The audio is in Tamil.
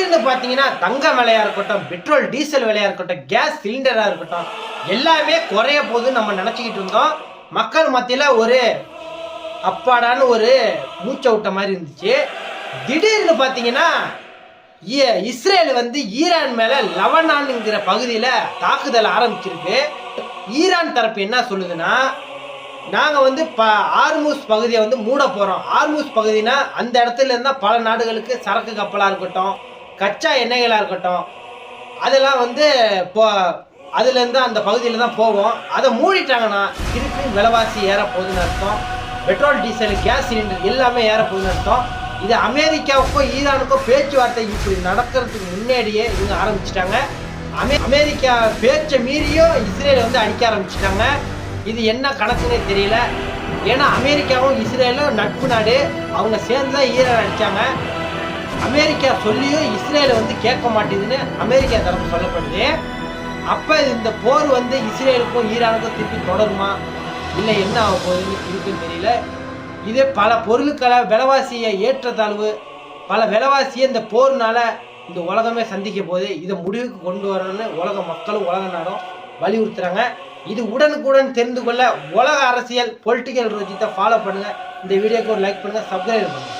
திடீர்னு பார்த்தீங்கன்னா தங்கம் விலையா இருக்கட்டும், பெட்ரோல் டீசல் விலையா இருக்கட்டும், கேஸ் சிலிண்டரா இருக்கட்டும், எல்லாமே குறைய போகுதுன்னு நம்ம நினச்சிக்கிட்டு இருந்தோம். மக்கள் மத்தியில் ஒரு அப்பாடான்னு ஒரு மூச்சை விட்ட மாதிரி இருந்துச்சு. திடீர்னு பார்த்தீங்கன்னா இஸ்ரேல் வந்து ஈரான் மேல லெபனான்ங்கிற பகுதியில் தாக்குதல் ஆரம்பிச்சிருக்கு. ஈரான் தரப்பு என்ன சொல்லுதுன்னா, நாங்கள் வந்து ஆர்மூஸ் பகுதியை வந்து மூட போகிறோம். ஆர்மூஸ் பகுதினா அந்த இடத்துல இருந்தால் பல நாடுகளுக்கு சரக்கு கப்பலாக இருக்கட்டும், கச்சா எண்ணெய்களாக இருக்கட்டும், அதெல்லாம் வந்து இப்போ அதுலேருந்து அந்த பகுதியில் தான் போவோம். அதை மூடிட்டாங்கன்னா திருப்பி விலைவாசி ஏற போகுதுன்னு அர்த்தம். பெட்ரோல் டீசல் கேஸ் சிலிண்டர் எல்லாமே ஏற போகுதுன்னு அர்த்தம். இது அமெரிக்காவுக்கோ ஈரானுக்கோ பேச்சுவார்த்தை இப்படி நடக்கிறதுக்கு முன்னாடியே இவங்க ஆரம்பிச்சிட்டாங்க. அமெரிக்கா பேச்சை மீறியும் இஸ்ரேலை வந்து அடிக்க ஆரம்பிச்சிட்டாங்க. இது என்ன கணக்குன்னே தெரியல. ஏன்னா அமெரிக்காவும் இஸ்ரேலும் நட்பு நாடு, அவங்க சேர்ந்து தான் ஈரான் அடித்தாங்க. அமெரிக்கா சொல்லியும் இஸ்ரேலை வந்து கேட்க மாட்டேதுன்னு அமெரிக்கா தரப்பு சொல்லப்படுது. அப்போ இந்த போர் வந்து இஸ்ரேலுக்கும் ஈரானுக்கும் திருப்பி தொடருமா, இல்லை என்ன ஆக போகுதுன்னு இருக்குன்னு தெரியல. இதே பல பொருட்களை விலைவாசியை ஏற்றத்தாழ்வு, பல விலைவாசியை இந்த போர்னால இந்த உலகமே சந்திக்க போது இதை முடிவுக்கு கொண்டு வரணும்னு உலக மக்களும் உலக நாடும் வலியுறுத்துறாங்க. இது உடனுக்குடன் தெரிந்து கொள்ள உலக அரசியல் பொலிட்டிக்கல் ரோஜித்தை ஃபாலோ பண்ணுங்க. இந்த வீடியோக்கு ஒரு லைக் பண்ணுங்க, சப்ஸ்கிரைப் பண்ணுங்க.